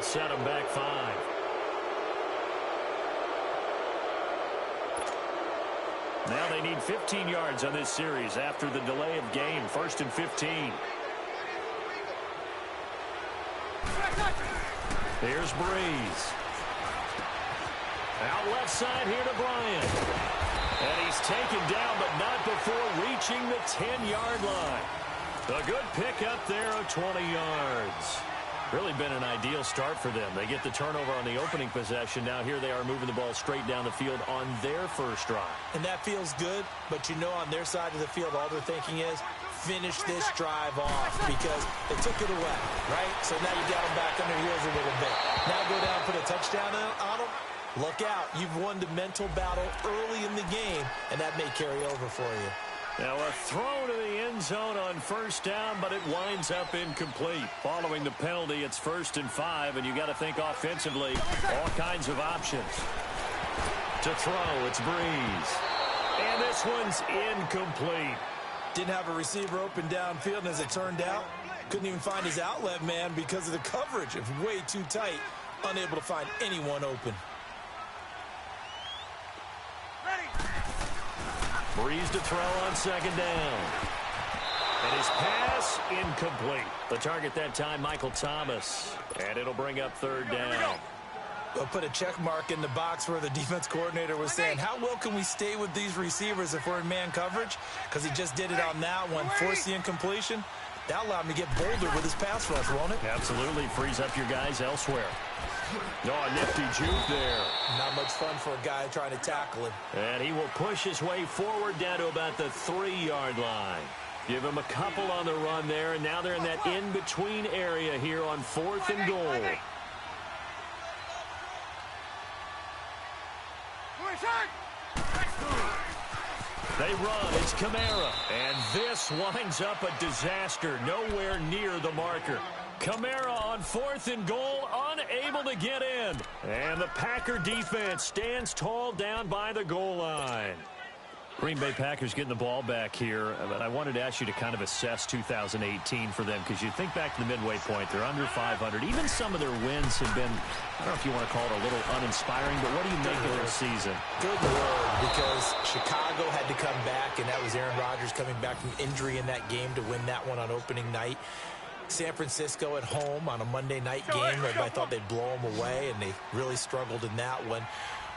set them back 5. Now they need 15 yards on this series after the delay of game. 1st and 15. Here's Breeze. Out left side here to Bryant. And he's taken down, but not before reaching the 10-yard line. A good pickup there of 20 yards. Really been an ideal start for them. They get the turnover on the opening possession. Now here they are moving the ball straight down the field on their first drive. And that feels good, but you know on their side of the field all they're thinking is finish this drive off because they took it away, right? So now you got them back on their heels a little bit. Now go down and put a touchdown on them. Look out. You've won the mental battle early in the game, and that may carry over for you. Now a throw to the end zone on first down, but it winds up incomplete. Following the penalty, it's 1st and 5, and you got to think offensively, all kinds of options. To throw, it's Breeze. And this one's incomplete. Didn't have a receiver open downfield, and as it turned out, couldn't even find his outlet man because of the coverage. It was way too tight, unable to find anyone open. Breeze to throw on 2nd down. And his pass incomplete. The target that time, Michael Thomas. And it'll bring up 3rd down. We'll put a check mark in the box where the defense coordinator was saying, how well can we stay with these receivers if we're in man coverage? Because he just did it on that one, forced the incompletion. That allowed him to get bolder with his pass rush, won't it? Absolutely. Frees up your guys elsewhere. Oh, nifty juke there. Not much fun for a guy trying to tackle him. And he will push his way forward down to about the 3-yard line. Give him a couple on the run there, and now they're in that in-between area here on 4th and goal. They run. It's Kamara. And this winds up a disaster. Nowhere near the marker. Kamara on 4th and goal, unable to get in. And the Packer defense stands tall down by the goal line. Green Bay Packers getting the ball back here. But I wanted to ask you to kind of assess 2018 for them, because you think back to the midway point, they're under 500. Even some of their wins have been, I don't know if you want to call it a little uninspiring, but what do you make of their season? Good word, because Chicago had to come back, and that was Aaron Rodgers coming back from injury in that game to win that one on opening night. San Francisco at home on a Monday night game. Everybody thought they'd blow them away, and they really struggled in that one.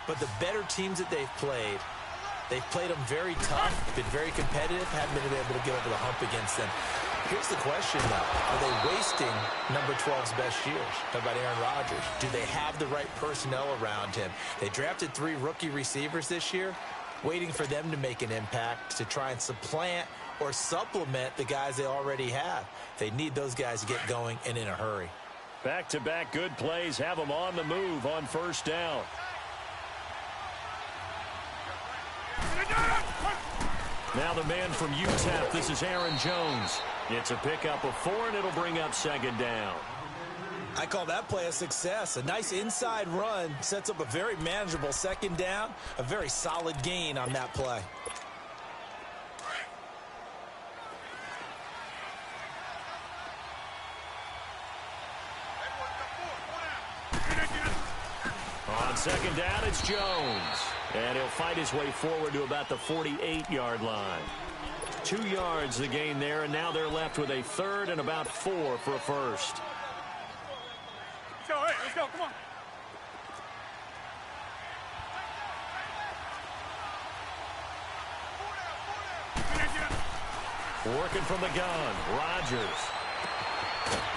But the better teams that they've played them very tough, been very competitive, haven't been able to get over the hump against them. Here's the question, though. Are they wasting number 12's best years? How about Aaron Rodgers? Do they have the right personnel around him? They drafted 3 rookie receivers this year, waiting for them to make an impact to try and supplant or supplement the guys they already have. They need those guys to get going and in a hurry. Back-to-back good plays have them on the move on 1st down. Now the man from UTEP, this is Aaron Jones. It's a pickup of 4, and it'll bring up 2nd down. I call that play a success. A nice inside run sets up a very manageable 2nd down, a very solid gain on that play. On 2nd down, it's Jones. And he'll fight his way forward to about the 48-yard line. 2 yards the gain there, and now they're left with a 3rd and about 4 for a first. Let's go, come on. Working from the gun, Rodgers.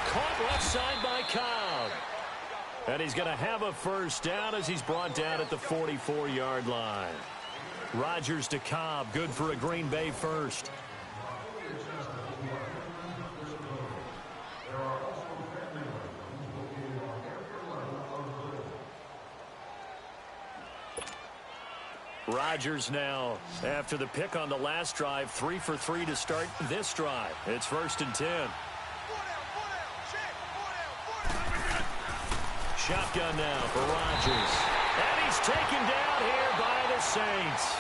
Caught left side by Cobb. And he's going to have a 1st down as he's brought down at the 44-yard line. Rodgers to Cobb, good for a Green Bay first. Rodgers now, after the pick on the last drive, 3 for 3 to start this drive. It's 1st and 10. Shotgun now for Rodgers. And he's taken down here by the Saints.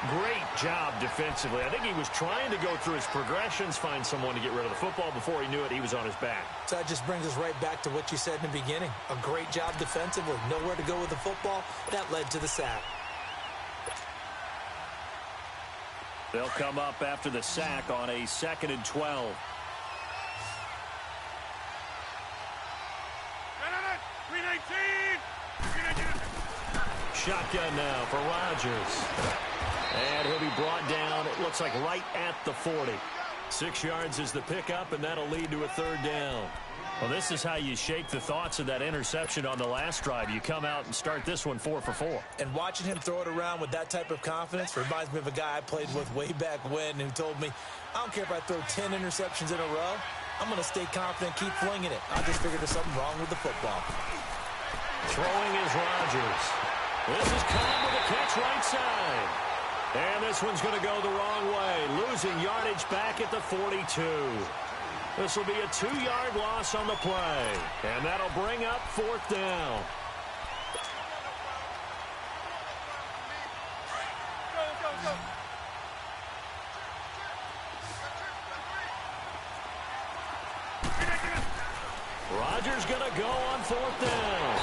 Great job defensively. I think he was trying to go through his progressions, find someone to get rid of the football. Before he knew it, he was on his back. So that just brings us right back to what you said in the beginning. A great job defensively. Nowhere to go with the football. That led to the sack. They'll come up after the sack on a 2nd and 12. Shotgun now for Rodgers. And he'll be brought down, it looks like right at the 40. 6 yards is the pickup, and that'll lead to a 3rd down. Well, this is how you shake the thoughts of that interception on the last drive. You come out and start this one 4 for 4. And watching him throw it around with that type of confidence reminds me of a guy I played with way back when who told me, I don't care if I throw 10 interceptions in a row. I'm going to stay confident, keep flinging it. I just figured there's something wrong with the football. Throwing is Rodgers. This is Cobb with a catch right side. And this one's going to go the wrong way, losing yardage back at the 42. This will be a 2-yard loss on the play, and that'll bring up 4th down. Rodgers going to go on 4th down.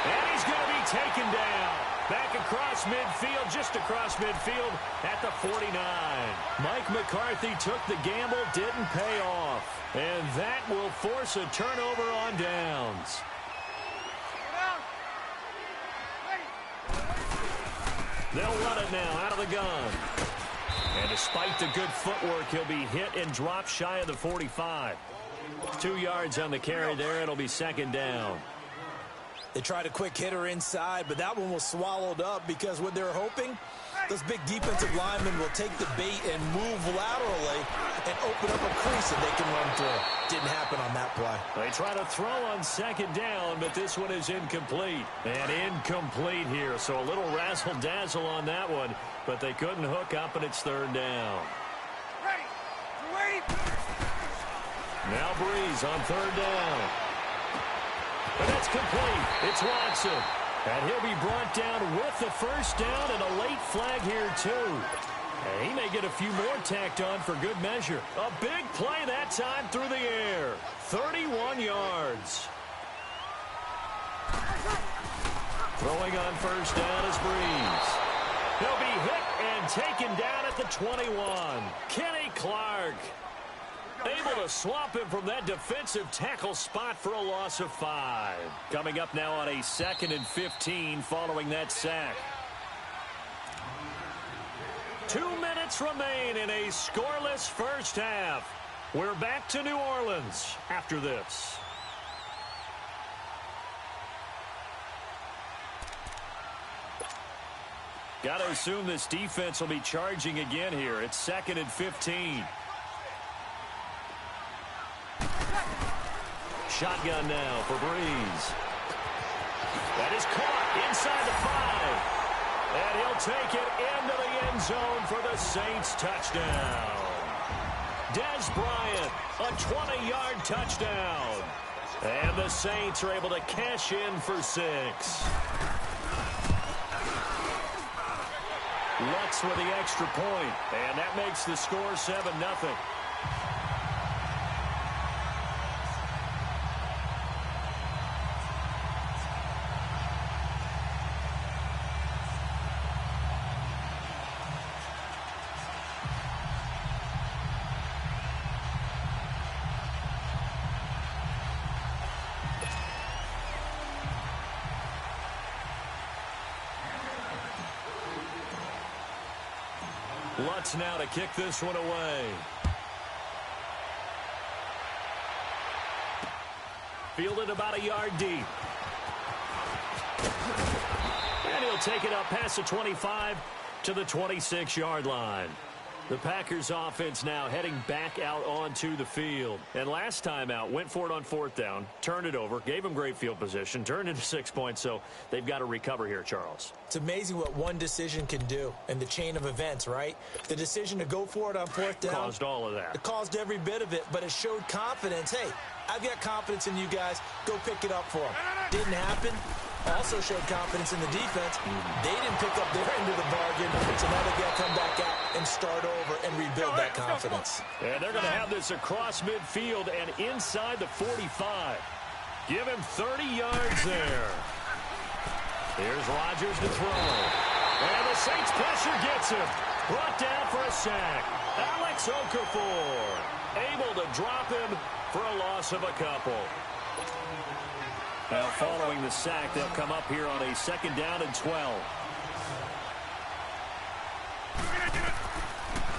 And he's going to be taken down. Back across midfield, just across midfield at the 49. Mike McCarthy took the gamble, didn't pay off. And that will force a turnover on downs. They'll run it now out of the gun. And despite the good footwork, he'll be hit and dropped shy of the 45. 2 yards on the carry there. It'll be 2nd down. They tried a quick hitter inside, but that one was swallowed up because what they're hoping, those big defensive linemen will take the bait and move laterally and open up a crease that they can run through. Didn't happen on that play. They try to throw on 2nd down, but this one is incomplete. And incomplete here, so a little razzle-dazzle on that one, but they couldn't hook up, and it's 3rd down. Now Breeze on 3rd down. But that's complete. It's Watson. And he'll be brought down with the 1st down and a late flag here, too. And he may get a few more tacked on for good measure. A big play that time through the air. 31 yards. Throwing on 1st down is Breeze. He'll be hit and taken down at the 21. Kenny Clark. Able to swap him from that defensive tackle spot for a loss of 5. Coming up now on a 2nd and 15 following that sack. 2 minutes remain in a scoreless first half. We're back to New Orleans after this. Got to assume this defense will be charging again here. It's 2nd and 15. Shotgun now for Breeze. That is caught inside the 5. And he'll take it into the end zone for the Saints touchdown. Dez Bryant, a 20-yard touchdown. And the Saints are able to cash in for 6. Lutz with the extra point, and that makes the score 7-0. Lutz now to kick this one away. Fielded about a yard deep. And he'll take it up past the 25 to the 26-yard line. The Packers offense now heading back out onto the field. And last time out, went for it on 4th down, turned it over, gave them great field position, turned into 6 points, so they've got to recover here, Charles. It's amazing what one decision can do in the chain of events, right? The decision to go for it on 4th down. Caused all of that. It caused every bit of it, but it showed confidence. Hey, I've got confidence in you guys. Go pick it up for them. Didn't happen. also showed confidence in the defense. They didn't pick up their end of the bargain, so now they got to come back out and start over and rebuild that confidence. And they're going to have this across midfield and inside the 45. Give him 30 yards there. Here's Rodgers to throw. And the Saints pressure gets him. Brought down for a sack. Alex Okafor able to drop him for a loss of a couple. Now following the sack, they'll come up here on a 2nd down and 12.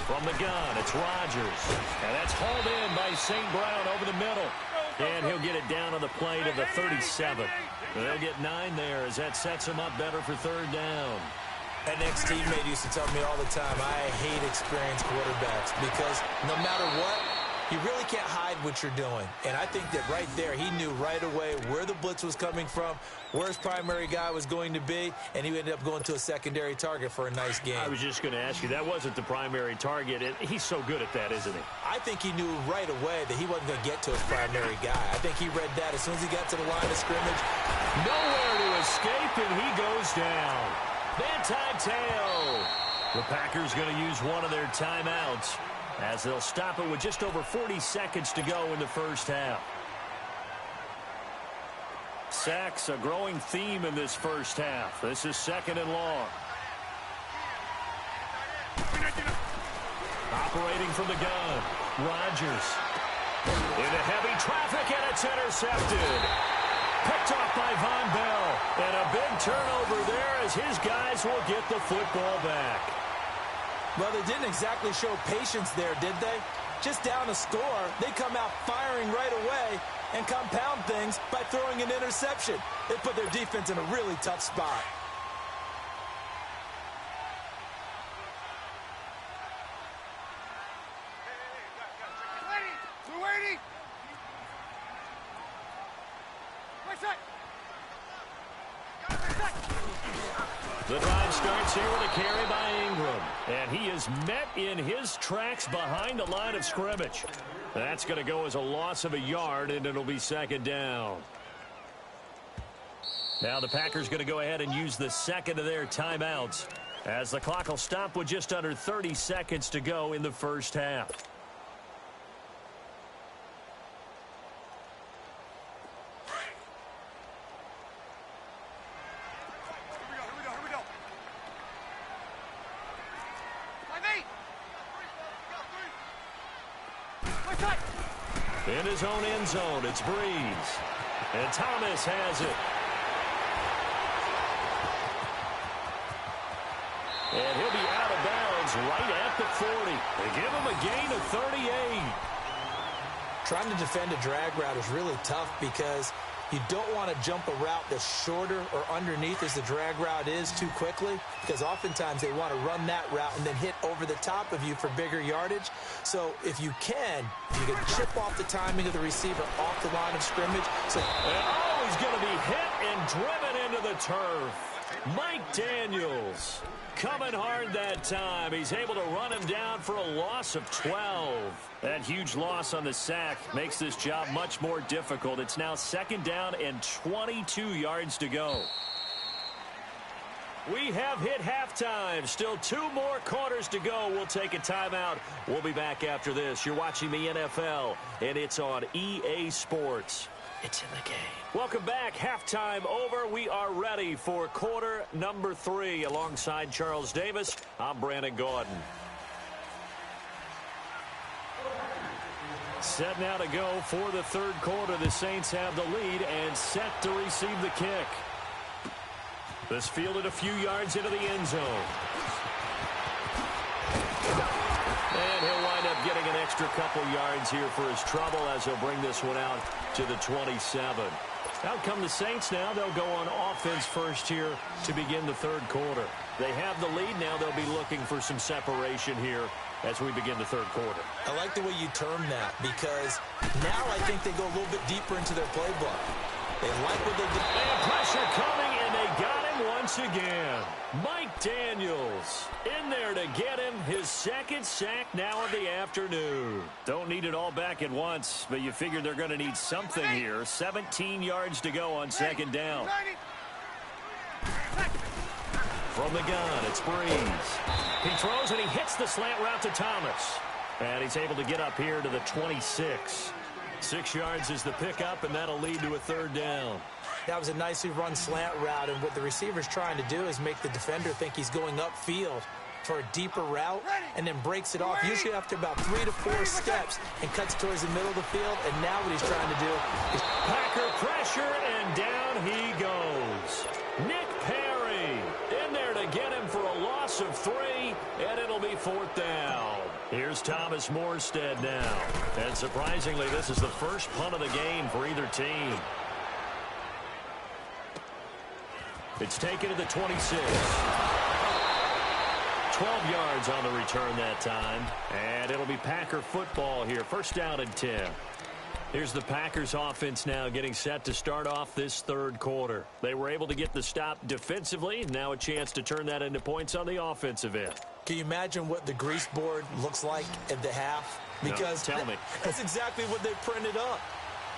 From the gun, it's Rodgers. And that's hauled in by St. Brown over the middle. And he'll get it down on the play to the 37. They'll get 9 there as that sets him up better for 3rd down. An ex-teammate used to tell me all the time, I hate experienced quarterbacks because no matter what, you really can't hide what you're doing. And I think that right there, he knew right away where the blitz was coming from, where his primary guy was going to be, and he ended up going to a secondary target for a nice game. I was just going to ask you, that wasn't the primary target. He's so good at that, isn't he? I think he knew right away that he wasn't going to get to his primary guy. I think he read that as soon as he got to the line of scrimmage. Nowhere to escape, and he goes down. Manti-Te'o. The Packers going to use one of their timeouts as they'll stop it with just over 40 seconds to go in the first half. Sacks, a growing theme in this first half. This is 2nd and long. Operating from the gun, Rodgers. Into heavy traffic, and it's intercepted. Picked off by Von Bell. And a big turnover there as his guys will get the football back. Well, they didn't exactly show patience there, did they? Just down a score, they come out firing right away and compound things by throwing an interception. They put their defense in a really tough spot. We're waiting. The drive starts here with a carry by Ingram. And he is met in his tracks behind the line of scrimmage. That's going to go as a loss of a yard, and it'll be 2nd down. Now the Packers going to go ahead and use the 2nd of their timeouts as the clock will stop with just under 30 seconds to go in the first half. In his own end zone, it's Breeze. And Thomas has it. And he'll be out of bounds right at the 40. They give him a gain of 38. Trying to defend a drag route is really tough because you don't want to jump a route that's shorter or underneath as the drag route is too quickly, because oftentimes they want to run that route and then hit over the top of you for bigger yardage. So if you can chip off the timing of the receiver off the line of scrimmage. So he's going to be hit and driven into the turf. Mike Daniels coming hard that time. He's able to run him down for a loss of 12. That huge loss on the sack makes this job much more difficult. It's now 2nd down and 22 yards to go. We have hit halftime. Still 2 more quarters to go. We'll take a timeout. We'll be back after this. You're watching the NFL, and it's on EA Sports. It's in the game. Welcome back. Halftime over. We are ready for quarter number 3. Alongside Charles Davis, I'm Brandon Gordon. Set now to go for the 3rd quarter. The Saints have the lead and set to receive the kick. This fielded a few yards into the end zone. And he'll wind up getting an extra couple yards here for his trouble as he'll bring this one out to the 27. Out come the Saints now. They'll go on offense first here to begin the 3rd quarter. They have the lead now. They'll be looking for some separation here as we begin the 3rd quarter. I like the way you term that, because now I think they go a little bit deeper into their playbook. They like what they do. And pressure coming, and they got him once again. Mike Daniels in there to get him his 2nd sack now of the afternoon. Don't need it all back at once, but you figure they're going to need something here. 17 yards to go on 2nd down. From the gun, it's Breeze. He throws and he hits the slant route to Thomas. And he's able to get up here to the 26. 6 yards is the pickup, and that'll lead to a third down. That was a nicely run slant route, and what the receiver's trying to do is make the defender think he's going upfield for a deeper route and then breaks it off, usually after about 3 to 4 steps, and cuts towards the middle of the field. And now what he's trying to do is Packer pressure, and down he goes. Nick Perry in there to get him for a loss of 3, and it'll be 4th down. Here's Thomas Morstead now. And surprisingly, this is the first punt of the game for either team. It's taken to the 26. 12 yards on the return that time. And it'll be Packer football here. First down and 10. Here's the Packers offense now getting set to start off this third quarter. They were able to get the stop defensively. Now a chance to turn that into points on the offensive end. Can you imagine what the grease board looks like at the half? Because no, tell me. That's exactly what they printed up.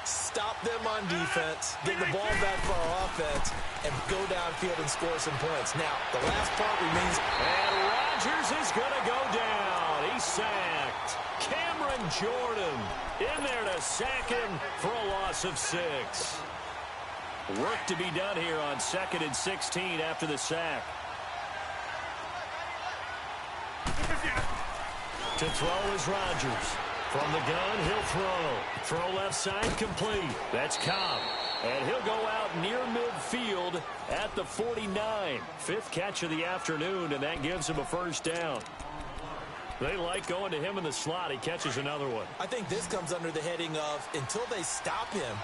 Stop them on defense, get the ball back for our offense, and go downfield and score some points. Now, the last part remains. And Rodgers is going to go down. He's sacked. Cameron Jordan in there to sack him for a loss of 6. Work to be done here on 2nd and 16 after the sack. To throw is Rodgers. From the gun, he'll throw. Throw left side complete. That's Cobb. And he'll go out near midfield at the 49. 5th catch of the afternoon, and that gives him a first down. They like going to him in the slot. He catches another one. I think this comes under the heading of until they stop him,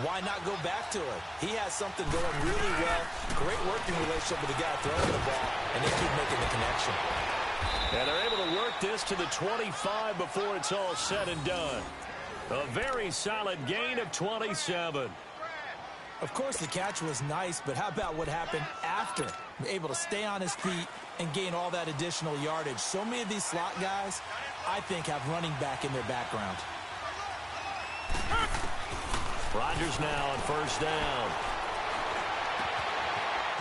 why not go back to it? He has something going really well. Great working relationship with the guy throwing the ball, and they keep making the connection. And they're able to work this to the 25 before it's all said and done. A very solid gain of 27. Of course, the catch was nice, but how about what happened after? Able to stay on his feet and gain all that additional yardage. So many of these slot guys, I think, have running back in their background. Rodgers now on first down.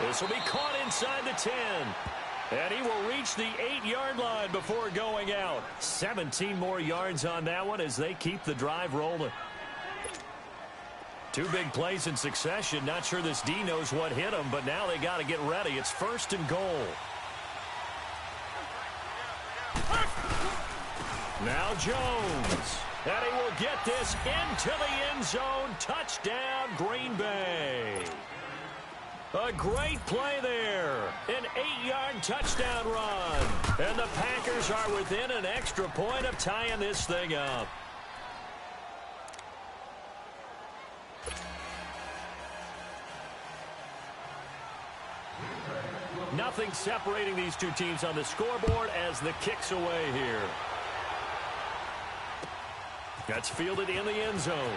This will be caught inside the 10. And he will reach the 8-yard line before going out. 17 more yards on that one as they keep the drive rolling. 2 big plays in succession. Not sure this D knows what hit him, but now they got to get ready. It's 1st and goal. Now Jones. And he will get this into the end zone. Touchdown, Green Bay. A great play there. An 8-yard touchdown run. And the Packers are within an extra point of tying this thing up. Nothing separating these two teams on the scoreboard as the kick's away here. That's fielded in the end zone.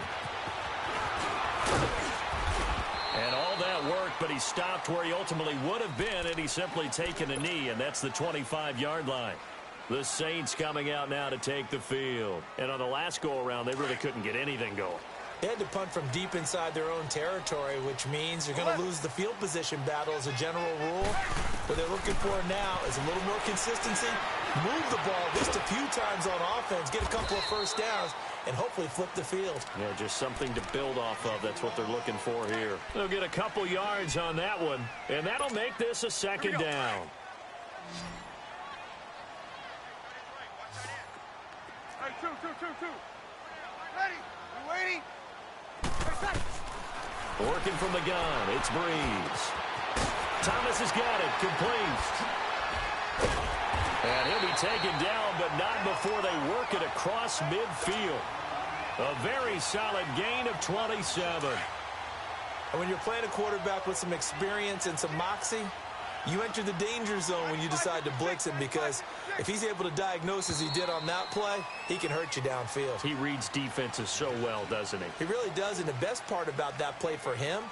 And all that work, but he stopped where he ultimately would have been, and he's simply taken a knee, and that's the 25-yard line. The Saints coming out now to take the field. And on the last go-around, they really couldn't get anything going. They had to punt from deep inside their own territory, which means you're going to lose the field position battle as a general rule. What they're looking for now is a little more consistency, move the ball just a few times on offense, get a couple of first downs, and hopefully flip the field. Yeah, just something to build off of. That's what they're looking for here. They'll get a couple yards on that one, and that'll make this a 2nd down. Two. Ready? You waiting? Working from the gun, it's Breeze. Thomas has got it, complete. And he'll be taken down, but not before they work it across midfield. A very solid gain of 27. And when you're playing a quarterback with some experience and some moxie, you enter the danger zone when you decide to blitz him, because if he's able to diagnose as he did on that play, he can hurt you downfield. He reads defenses so well, doesn't he? He really does, and the best part about that play for him,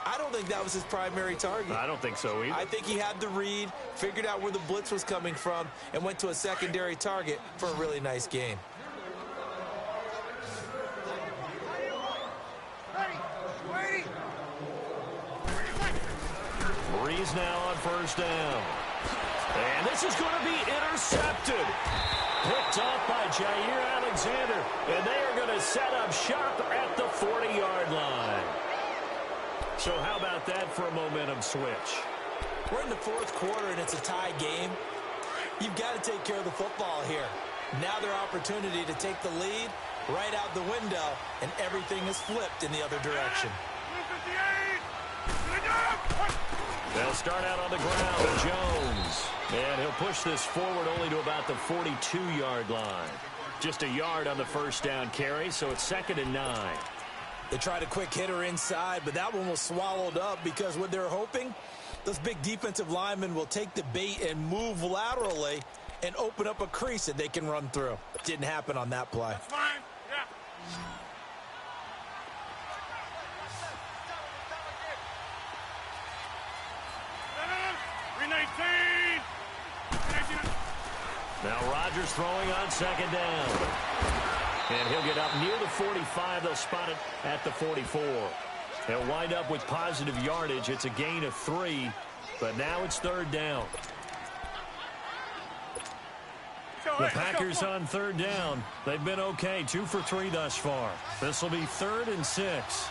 I don't think that was his primary target. I don't think so either. I think he had the read, figured out where the blitz was coming from, and went to a secondary target for a really nice gain. Ready? Waiting? Breeze now on first down. And this is going to be intercepted. Picked off by Jair Alexander. And they are going to set up shop at the 40-yard line. So how about that for a momentum switch? We're in the fourth quarter, and it's a tie game. You've got to take care of the football here. Now their opportunity to take the lead right out the window, and everything is flipped in the other direction. They'll start out on the ground. Jones. And he'll push this forward only to about the 42-yard line. Just a yard on the first down carry, so it's 2nd and 9. They tried a quick hitter inside, but that one was swallowed up because what they're hoping, those big defensive linemen will take the bait and move laterally and open up a crease that they can run through. Didn't happen on that play. That's fine. Yeah. Now Rodgers throwing on 2nd down. And he'll get up near the 45. They'll spot it at the 44. He'll wind up with positive yardage. It's a gain of 3, but now it's 3rd down. The Packers on 3rd down. They've been okay, 2 for 3 thus far. This will be 3rd and 6.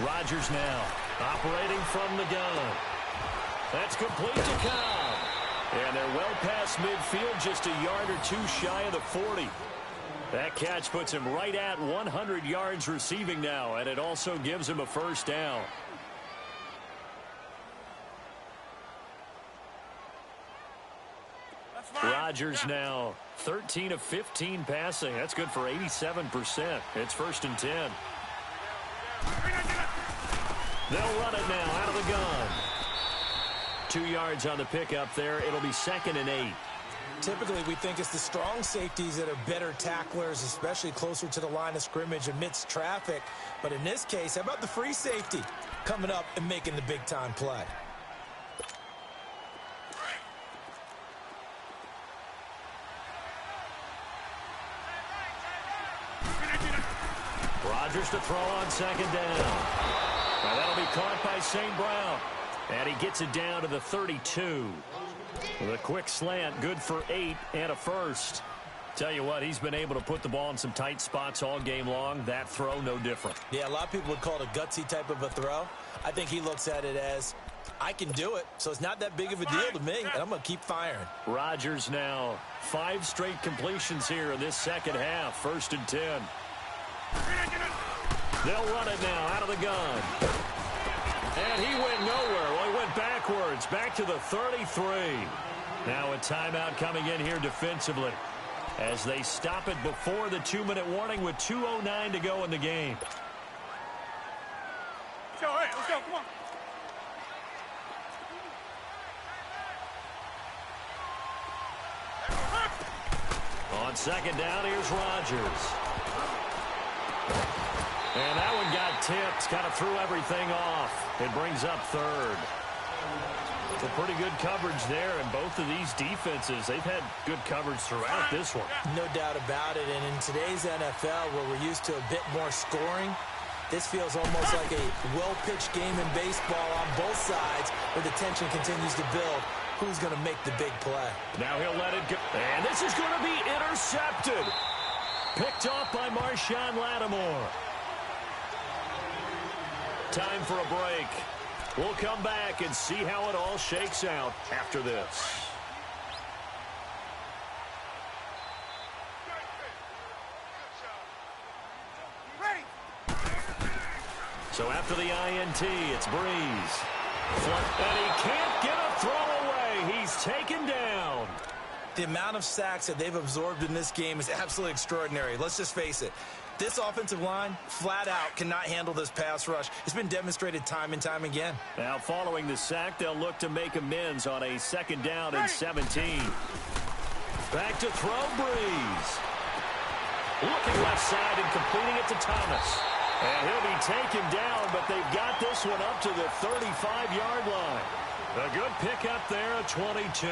Rodgers now operating from the gun. That's complete to Cobb. And they're well past midfield, just a yard or 2 shy of the 40. That catch puts him right at 100 yards receiving now, and it also gives him a first down. Rodgers now 13 of 15 passing. That's good for 87%. It's 1st and 10. They'll run it now out of the gun. 2 yards on the pickup there. It'll be 2nd and 8. Typically, we think it's the strong safeties that are better tacklers, especially closer to the line of scrimmage amidst traffic. But in this case, how about the free safety coming up and making the big-time play? Rodgers to throw on 2nd down. Now that'll be caught by St. Brown. And he gets it down to the 32. With a quick slant, good for 8 and a first. Tell you what, he's been able to put the ball in some tight spots all game long. That throw, no different. Yeah, a lot of people would call it a gutsy type of a throw. I think he looks at it as, I can do it, so it's not that big of a deal to me, and I'm going to keep firing. Rodgers now 5 straight completions here in this second half. 1st and 10. They'll run it now out of the gun. And he went nowhere. Well, he went backwards, back to the 33. Now a timeout coming in here defensively as they stop it before the 2-minute warning with 2:09 to go in the game. All right, let's go. Come on. On 2nd down, here's Rodgers. And that one got tipped, kind of threw everything off. It brings up 3rd. So pretty good coverage there, and both of these defenses, they've had good coverage throughout this one. No doubt about it, and in today's NFL, where we're used to a bit more scoring, this feels almost like a well-pitched game in baseball on both sides, where the tension continues to build. Who's going to make the big play? Now he'll let it go. And this is going to be intercepted. Picked off by Marshawn Lattimore. Time for a break. We'll come back and see how it all shakes out after this. So after the INT, it's Breeze. And he can't get a throw away. He's taken down. The amount of sacks that they've absorbed in this game is absolutely extraordinary. Let's just face it. This offensive line, flat out, cannot handle this pass rush. It's been demonstrated time and time again. Now, following the sack, they'll look to make amends on a 2nd down and 17. Back to throw, Breeze. Looking left side and completing it to Thomas. And he'll be taken down, but they've got this one up to the 35-yard line. A good pickup there at 22.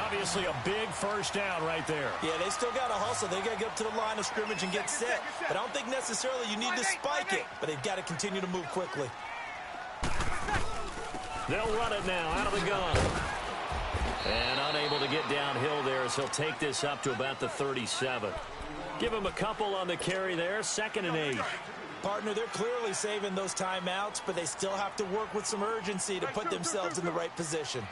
Obviously a big first down right there. Yeah, they still got to hustle. They got to get up to the line of scrimmage and get set. But I don't think necessarily you need to spike it. But they've got to continue to move quickly. They'll run it now out of the gun. And unable to get downhill there as he'll take this up to about the 37. Give him a couple on the carry there, 2nd and 8. Partner, they're clearly saving those timeouts, but they still have to work with some urgency to put themselves in the right position.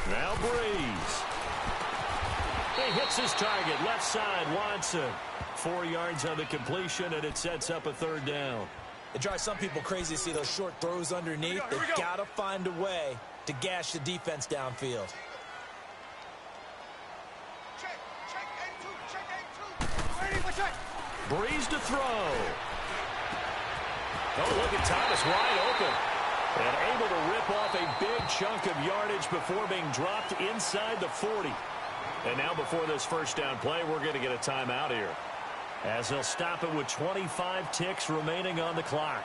Now Breeze. He hits his target, left side, Watson. 4 yards on the completion, and it sets up a 3rd down. It drives some people crazy to see those short throws underneath. They've got to find a way to gash the defense downfield. Breeze to throw. Oh, look at Thomas wide open. And able to rip off a big chunk of yardage before being dropped inside the 40. And now before this first down play, we're going to get a timeout here, as he'll stop it with 25 ticks remaining on the clock.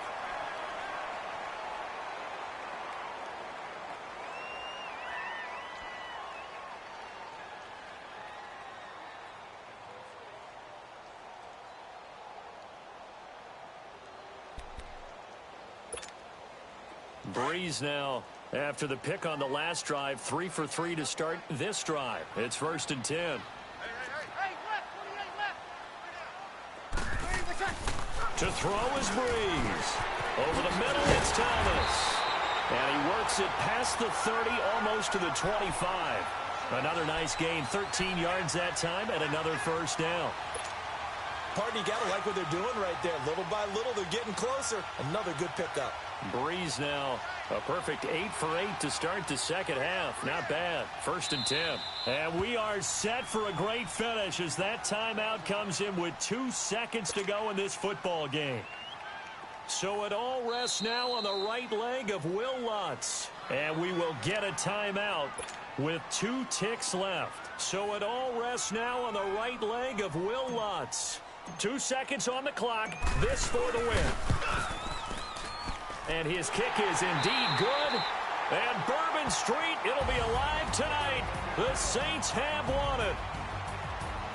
Breeze now, after the pick on the last drive, 3 for 3 to start this drive. It's 1st and 10. To throw is Breeze. Over the middle, it's Thomas. And he works it past the 30, almost to the 25. Another nice gain, 13 yards that time, and another 1st down. Partner, you got to like what they're doing right there. Little by little, they're getting closer. Another good pickup. Breeze now, a perfect 8 for 8 to start the second half. Not bad. 1st and 10. And we are set for a great finish as that timeout comes in with 2 seconds to go in this football game. So it all rests now on the right leg of Will Lutz. And we will get a timeout with 2 ticks left. So it all rests now on the right leg of Will Lutz. 2 seconds on the clock. This for the win. And his kick is indeed good. And Bourbon Street, it'll be alive tonight. The Saints have won it.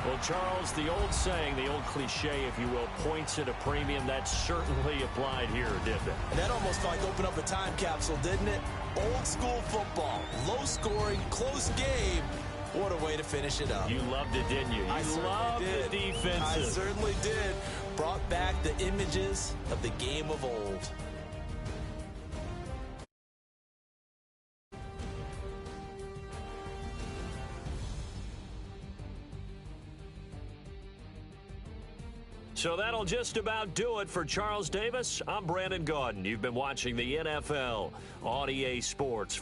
Well, Charles, the old saying, the old cliche, if you will, points at a premium, that certainly applied here, didn't it? And that almost felt like opened up a time capsule, didn't it? Old school football, low scoring, close game. What a way to finish it up. You loved it, didn't you? You loved the defensive. I certainly did. Brought back the images of the game of old. So that'll just about do it for Charles Davis. I'm Brandon Gaudin. You've been watching the NFL on EA Sports.